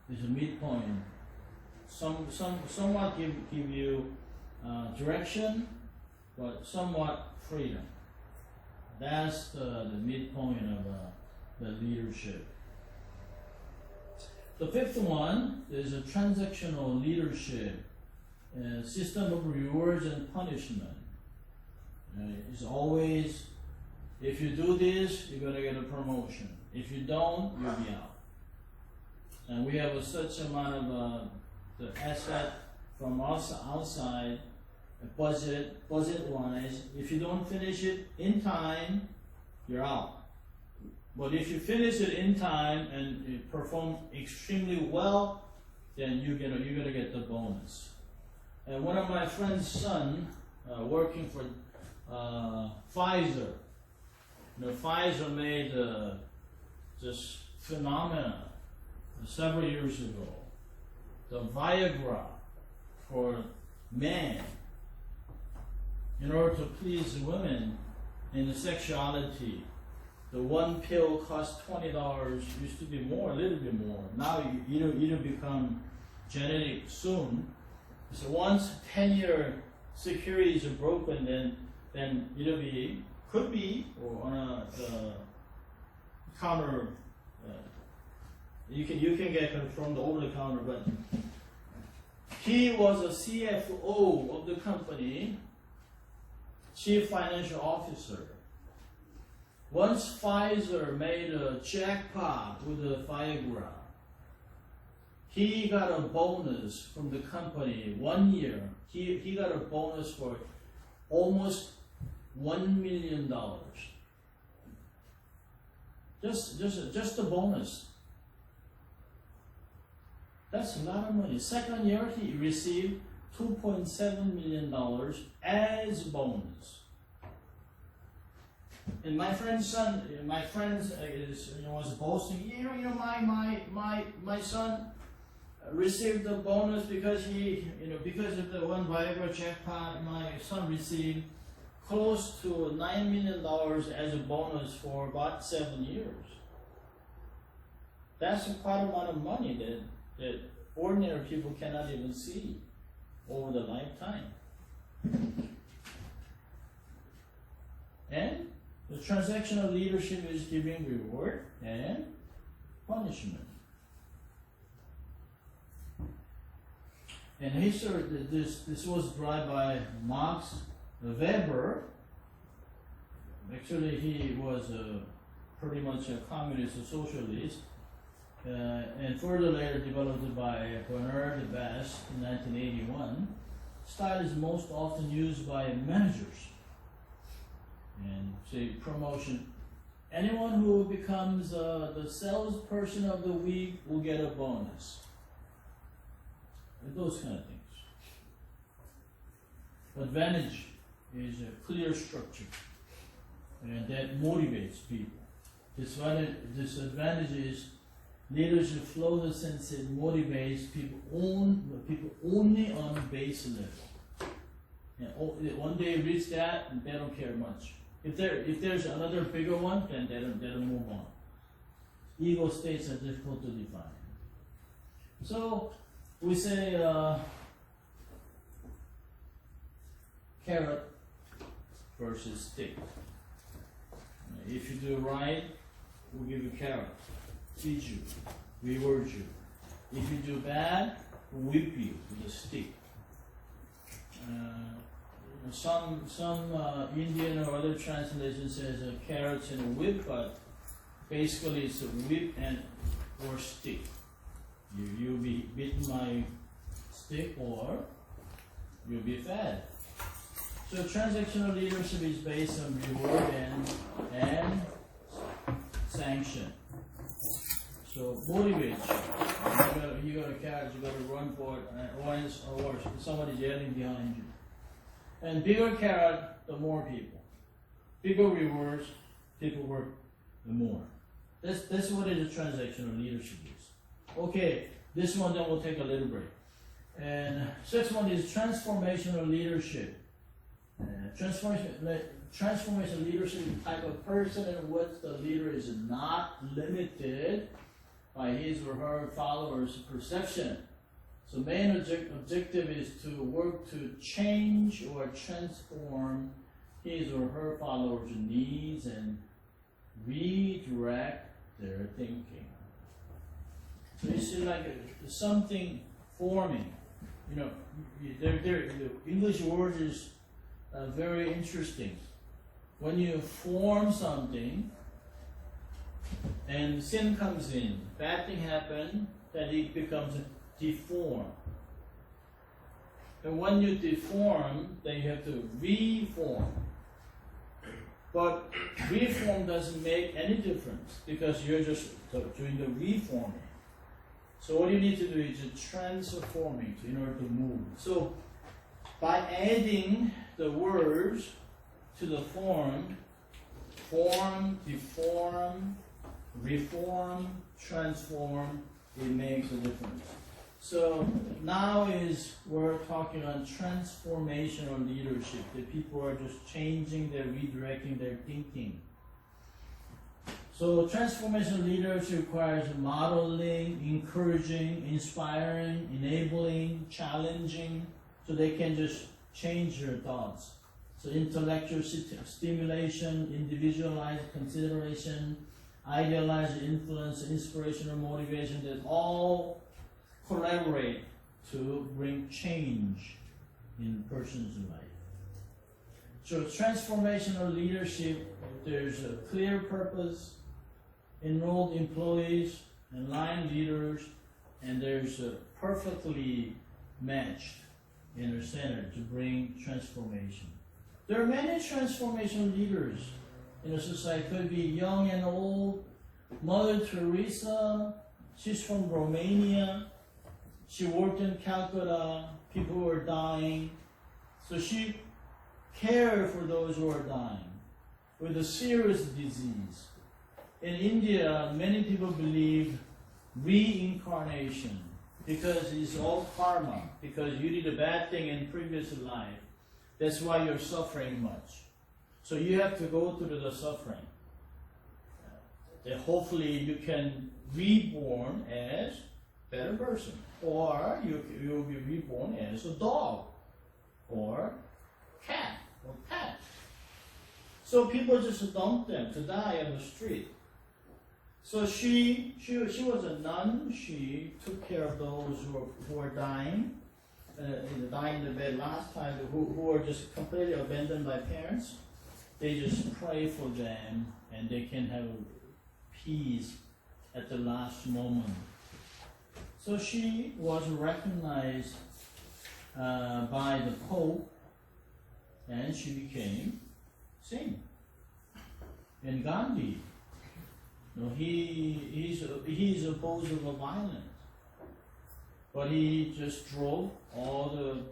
[SPEAKER 1] is a midpoint. Somewhat give you direction, but somewhat freedom. That's the midpoint of the leadership. The fifth one is a transactional leadership, system of rewards and punishment. It's always, if you do this, you're going to get a promotion. If you don't, you'll be out. And we have such amount of the asset from us outside, budget-wise. If you don't finish it in time, you're out. But if you finish it in time and you perform extremely well, then you're gonna get the bonus. And one of my friend's son, working for Pfizer, Pfizer made just phenomena several years ago. The Viagra for men, in order to please women in the sexuality. The one pill cost $20, used to be more, a little bit more. Now it'll become generic soon. So once 10-year securities are broken, then could be or on the counter. You can get it from the over the counter, but he was a CFO of the company, Chief Financial Officer. Once Pfizer made a jackpot with the Viagra, he got a bonus from the company 1 year. He got a bonus for almost $1 million. Just a bonus. That's a lot of money. Second year, he received $2.7 million as bonus. And my friend's son, was boasting, my son received the bonus because because of the one Viagra jackpot. My son received close to $9 million as a bonus for about 7 years. That's quite a lot of money that ordinary people cannot even see over the lifetime. And the transactional leadership is giving reward and punishment. And history, this was derived by Max Weber. Actually, he was pretty much a communist, a socialist, and further later developed by Bernard Bass in 1981. Style is most often used by managers. And say promotion. Anyone who becomes the salesperson of the week will get a bonus. Those kind of things. Advantage is a clear structure, and that motivates people. Disadvantage is leadership flows the sense it motivates people only on base level. And when they reach that, they don't care much. If there's another bigger one, then they don't move on. Ego states are difficult to define. So we say carrot versus stick. If you do right, we'll give you carrot, feed you, reward you. If you do bad, we'll whip you with a stick. Some Indian or other translation says carrots and a whip, but basically it's a whip or stick. You'll be bitten by stick or you'll be fed. So transactional leadership is based on reward and sanction. So motivate you. You got a carrot, you got to run for it, or somebody's yelling behind you. And bigger carrot, the more people. Bigger rewards, people work the more. That's what it is transactional leadership is. Okay, this one then we'll take a little break. And sixth one is transformational leadership. Transformational leadership is the type of person in which the leader is not limited by his or her followers' perception. So main objective is to work to change or transform his or her followers' needs and redirect their thinking. So you see, like something forming. The English word is very interesting. When you form something and sin comes in, bad thing happens, then it becomes deformed. And when you deform, then you have to reform. But reform doesn't make any difference because you're just doing the reforming. So what you need to do is transforming in order to move. So by adding the words to the form, form, deform, reform, transform, it makes a difference. So now we're talking on transformational leadership, that people are just changing, they're redirecting their thinking. So transformational leadership requires modeling, encouraging, inspiring, enabling, challenging, so they can just change their thoughts. So intellectual stimulation, individualized consideration, idealized influence, inspirational motivation, that all collaborate to bring change in a person's life. So transformational leadership, there's a clear purpose, enrolled employees and line leaders, and there's a perfectly matched in the center to bring transformation. There are many transformational leaders in a society. Could be young and old. Mother Teresa, she's from Romania. She worked in Calcutta. People were dying. So she cared for those who are dying with a serious disease. In India, many people believe reincarnation because it's all karma, because you did a bad thing in previous life. That's why you're suffering much. So you have to go through the suffering. That hopefully you can reborn as a better person. Or you will be reborn as a dog. Or cat. Or pet. So people just dump them to die on the street. So she was a nun. She took care of those who were dying. Dying in the bed last time, who were just completely abandoned by parents. They just pray for them and they can have peace at the last moment. So she was recognized by the Pope and she became saint. And Gandhi, he's opposed to the violence. But he just drove all the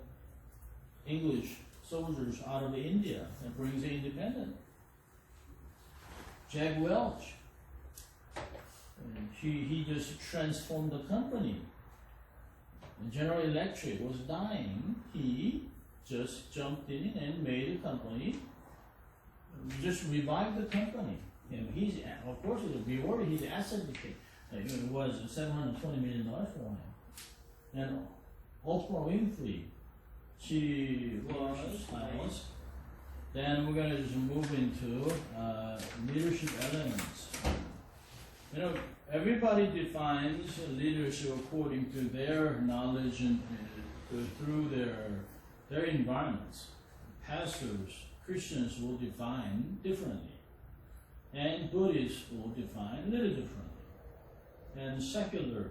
[SPEAKER 1] English soldiers out of India and brings the independence. Jack Welch, he just transformed the company. When General Electric was dying, he just jumped in and made the company, just revived the company. He's, of course, the reward, his asset became, it was $720 million for him. And Oprah Winfrey, she was nice. Then we're going to just move into leadership elements. Everybody defines leadership according to their knowledge and through their environments. Pastors, Christians will define differently. And Buddhists will define a little differently. And secular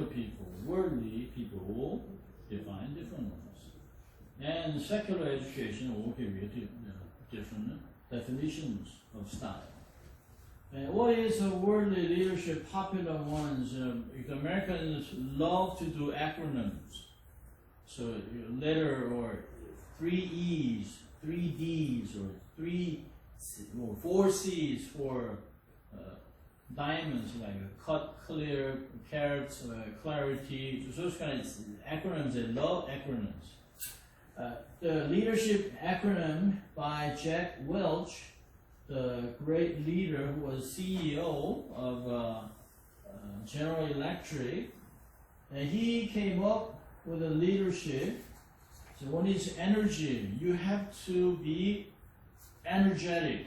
[SPEAKER 1] people, worldly people will define different ones. And secular education will give you different definitions of style. And what is a worldly leadership? Popular ones. Americans love to do acronyms. So letter or 3 E's, 3 D's, or 4 C's for diamonds, like cut, clear, carrots, clarity. So those kind of acronyms, they love acronyms. The leadership acronym by Jack Welch, the great leader who was CEO of General Electric, and he came up with a leadership. So one is energy. You have to be energetic.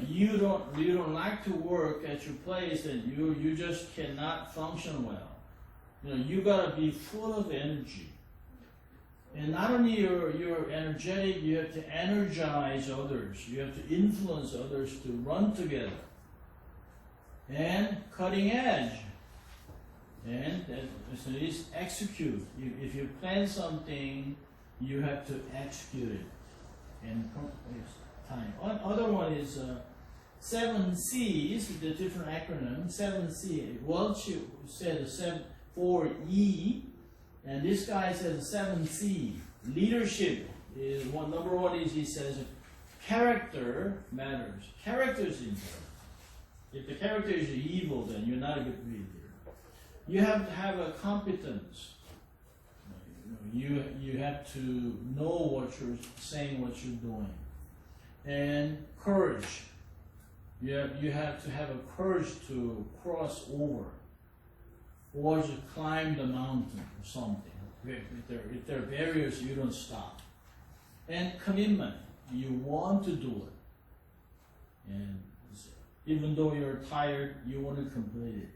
[SPEAKER 1] You don't like to work at your place, and you just cannot function well. You gotta be full of energy. And not only you're energetic, you have to energize others. You have to influence others to run together. And cutting edge. And so it's execute. If you plan something, you have to execute it. And time. Other one is 7 C's, the different acronym. 7C. Welch said 4E, and this guy says 7C. Leadership is number one is he says character matters. Character is important. If the character is evil, then you're not a good leader. You have to have a competence. You have to know what you're saying, what you're doing. And courage. You have to have a courage to cross over or to climb the mountain or something. If there are barriers, you don't stop. And commitment. You want to do it. And even though you're tired, you want to complete it.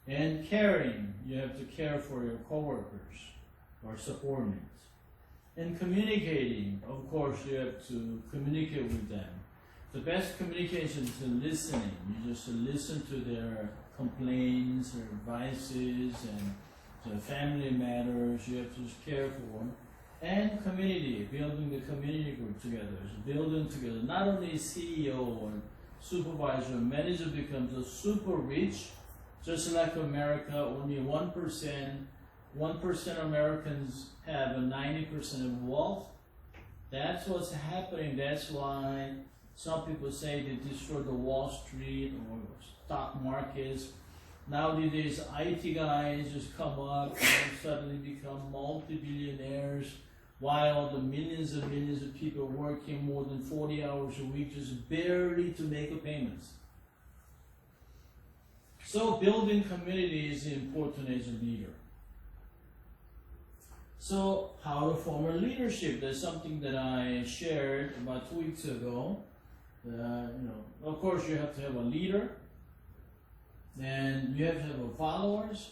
[SPEAKER 1] And caring. You have to care for your coworkers or subordinates. And communicating. Of course, you have to communicate with them. The best communication is listening. You just listen to their complaints, their advices, and the family matters. You have to just care for them. And community, building the community group together. So building together. Not only CEO or supervisor, manager becomes a super rich, just like America, only 1% Americans have 90% of wealth. That's what's happening. That's why some people say they destroyed the Wall Street or stock markets. Nowadays, IT guys just come up and suddenly become multi-billionaires, while the millions and millions of people working more than 40 hours a week just barely to make a payments. So building community is important as a leader. So how to form a leadership? That's something that I shared about 2 weeks ago. Of course, you have to have a leader, and you have to have followers,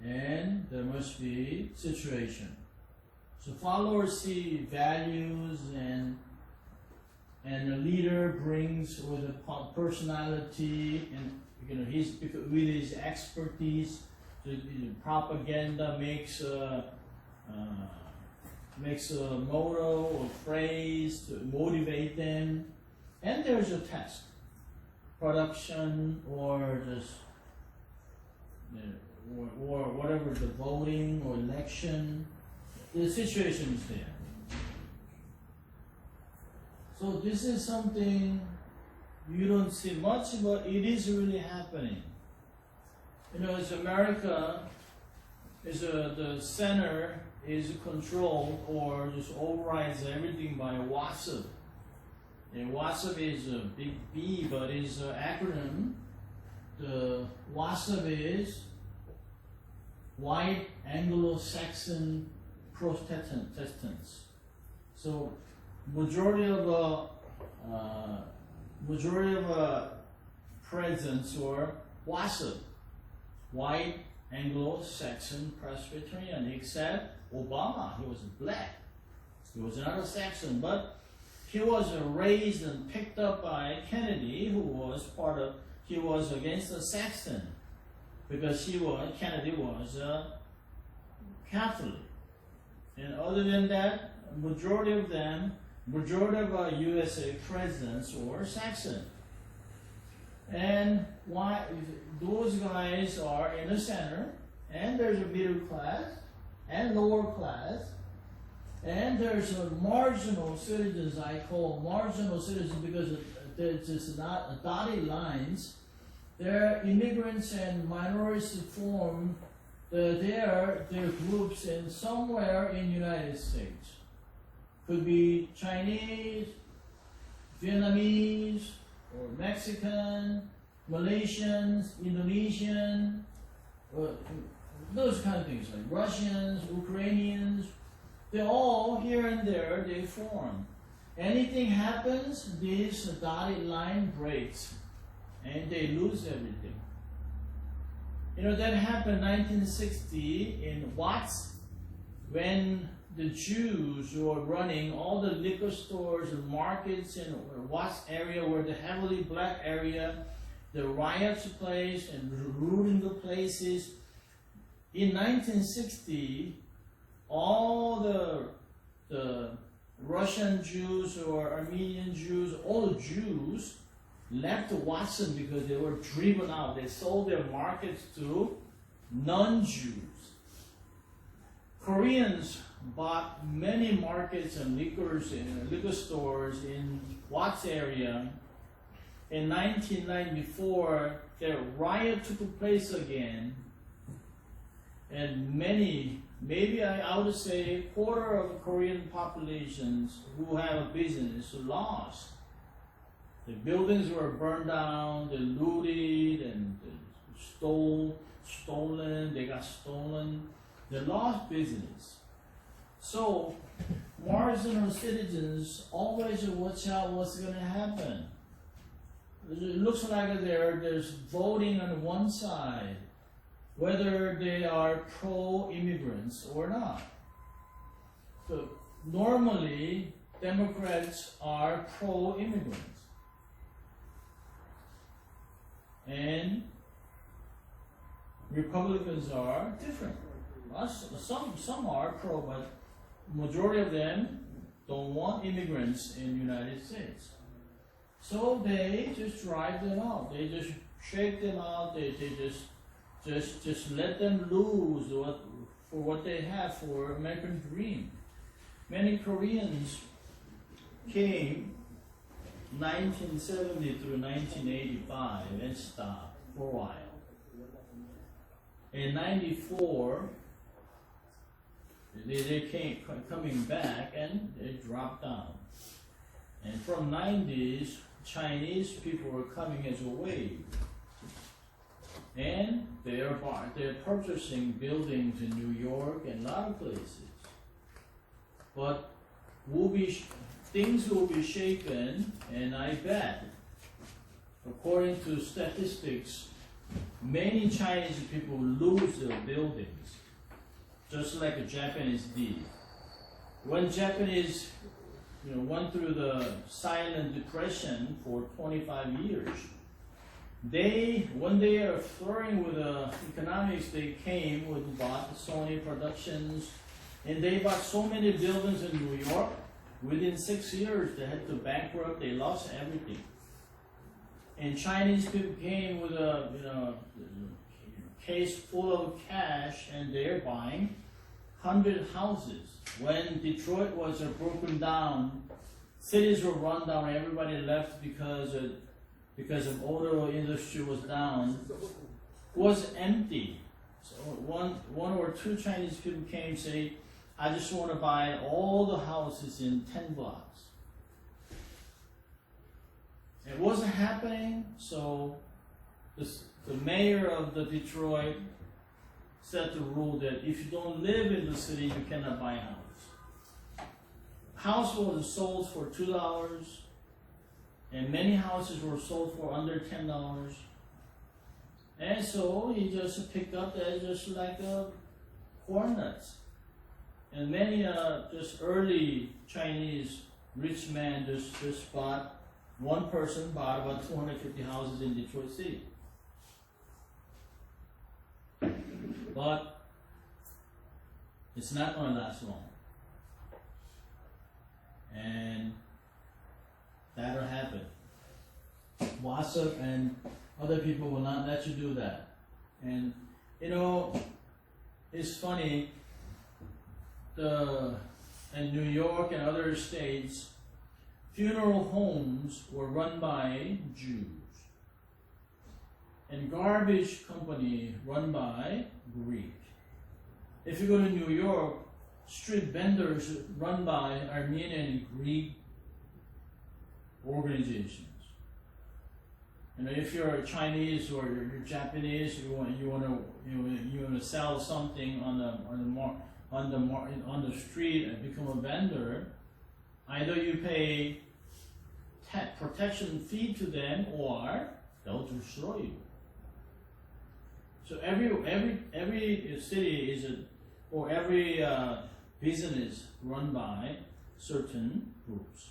[SPEAKER 1] and there must be situation. So followers see values, and a leader brings with a personality, and with his expertise. The propaganda makes a motto or phrase to motivate them. And there's a test, production or just or whatever, the voting or election, the situation is there. So this is something you don't see much, but it is really happening. As America is the center is controlled or just overrides everything by WASP. And WASP is a big B, but it's an acronym. The WASP is White Anglo-Saxon Protestants. So majority of presidents were WASP, White Anglo-Saxon Presbyterian, except Obama. He was black. He was not a Saxon, but he was raised and picked up by Kennedy, who was he was against the Saxon, because Kennedy was a Catholic. And other than that, majority of USA presidents were Saxon. And why those guys are in the center, and there's a middle class and lower class, and there's a marginal citizens. I call marginal citizens because there's just not dotted lines. They're immigrants and minorities form their groups in somewhere in United States. Could be Chinese, Vietnamese, or Mexican, Malaysians, Indonesian, those kind of things, like Russians, Ukrainians. They're all here and there, they form. Anything happens, this dotted line breaks, and they lose everything. That happened in 1960 in Watts, when the Jews were running all the liquor stores and markets in Watts area, where the heavily black area, the riots took place and looting the places. In 1960, all the Russian Jews or Armenian Jews, all the Jews left Watson because they were driven out. They sold their markets to non-Jews. Koreans bought many markets and liquor stores in Watts area. In 1994, the riot took place again, and many, maybe I would say a quarter of Korean populations who have a business lost. The buildings were burned down, they looted and stolen, they got stolen. They lost business. So marginal citizens always watch out what's going to happen. It looks like there's voting on one side, whether they are pro-immigrants or not. So normally, Democrats are pro-immigrants. And Republicans are different. Some are pro, but majority of them don't want immigrants in the United States. So they just drive them out. They just shake them out. They just let them lose for what they have for American dream. Many Koreans came 1970 through 1985 and stopped for a while. In 94, they came coming back and they dropped down. And from 90s, Chinese people were coming as a wave. And they're purchasing buildings in New York and a lot of places. But things will be shaken, and I bet, according to statistics, many Chinese people lose their buildings, just like the Japanese did. When Japanese went through the silent depression for 25 years, when they are flirting with economics, they came with bought Sony Productions, and they bought so many buildings in New York. Within 6 years, they had to bankrupt. They lost everything. And Chinese people came with a case full of cash, and they're buying 100 houses. When Detroit was broken down, cities were run down. Everybody left because of auto industry was down. It was empty. So one or two Chinese people came and say, I just want to buy all the houses in 10 blocks. It wasn't happening, so the mayor of the Detroit set the rule that if you don't live in the city, you cannot buy a house. House was sold for $2, and many houses were sold for under $10. And so he just picked up that just like corn nuts. And many just early Chinese rich men just bought, one person bought about 250 houses in Detroit City. But it's not going to last long. And that'll happen. WhatsApp and other people will not let you do that. And it's funny, in New York and other states, funeral homes were run by Jews. And garbage company run by Greek. If you go to New York, street vendors run by Armenian and Greek organizations. If you're Chinese or you're Japanese, you want to sell something on the street and become a vendor, either you pay protection fee to them or they'll destroy you. So every city or every business run by certain groups,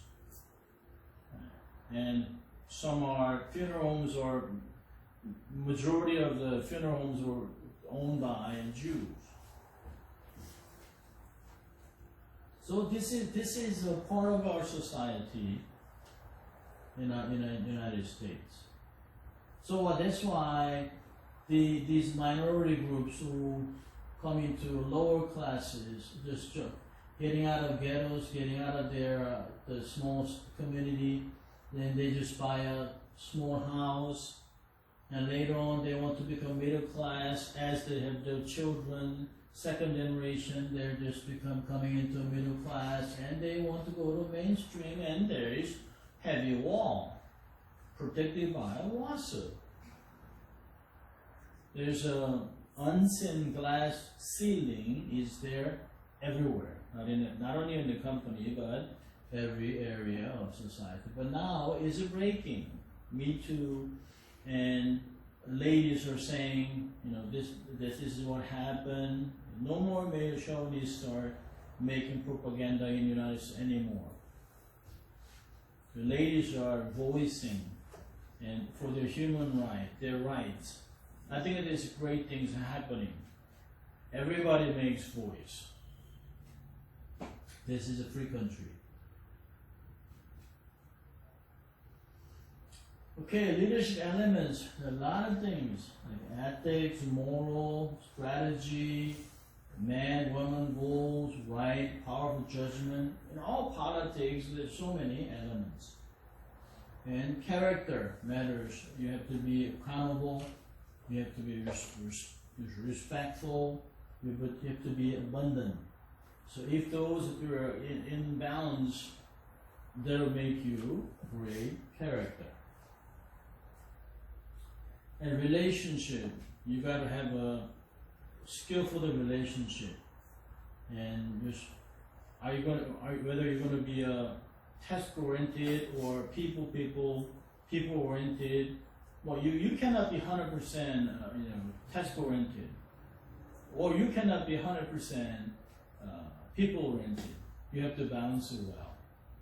[SPEAKER 1] and some are funeral homes, or majority of the funeral homes were owned by Jews. So this is a part of our society in the United States. So that's why these minority groups who come into lower classes, getting out of ghettos, getting out of their the small community. Then they just buy a small house, and later on they want to become middle class as they have their children. Second generation, they're just coming into middle class, and they want to go to mainstream, and there is heavy wall protected by a lawsuit. There's a unseen glass ceiling is there everywhere, not only in the company, but every area of society. But now it's breaking. Me Too, and ladies are saying, this is what happened. No more male chauvinists start making propaganda in the United States anymore. The ladies are voicing and for their human right, their rights. I think that there's great things happening. Everybody makes voice. This is a free country. Okay, leadership elements, a lot of things like ethics, moral, strategy, man, woman, goals, right, powerful judgment. In all politics, there's so many elements. And character matters. You have to be accountable. You have to be respectful. You have to be abundant. So if those are in balance, that'll make you great character. And relationship, you got to have a skillful relationship. And just whether you're going to be a task-oriented or people-oriented. Well, you cannot be 100% task-oriented, or you cannot be 100% people-oriented. You have to balance it well.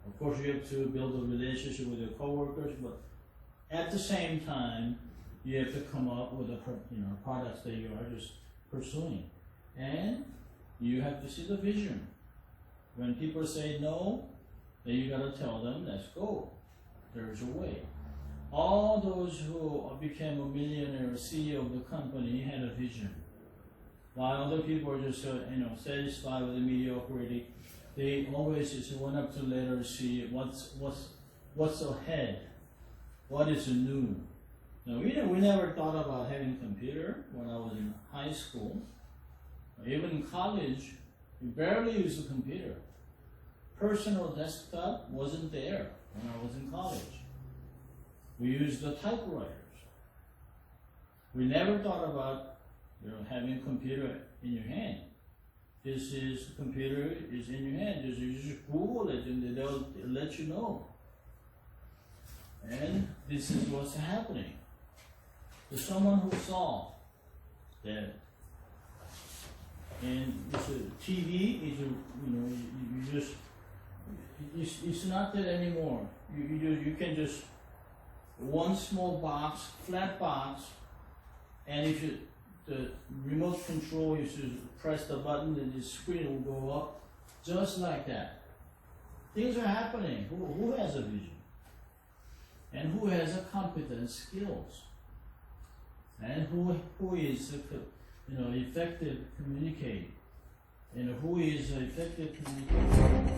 [SPEAKER 1] Of course, you have to build a relationship with your coworkers, but at the same time, you have to come up with the products that you are just pursuing, and you have to see the vision. When people say no, then you gotta tell them, let's go. There's a way. All those who became a millionaire or CEO of the company had a vision. While other people are just satisfied with the mediocrity, they always just went up to let us see what's ahead, what is new. Now we never thought about having a computer when I was in high school. Even in college, we barely used a computer. Personal desktop wasn't there when I was in college. We used the typewriters. We never thought about having a computer in your hand. Computer is in your hand. You just Google it and they'll let you know. And this is what's happening. There's someone who saw that, and this TV is it's not that anymore. You can just one small box, flat box, and if the remote control, you should press the button and the screen will go up just like that. Things are happening. Who has a vision? And who has a competence, skills? And who is effective communicating? Who is effective communicator?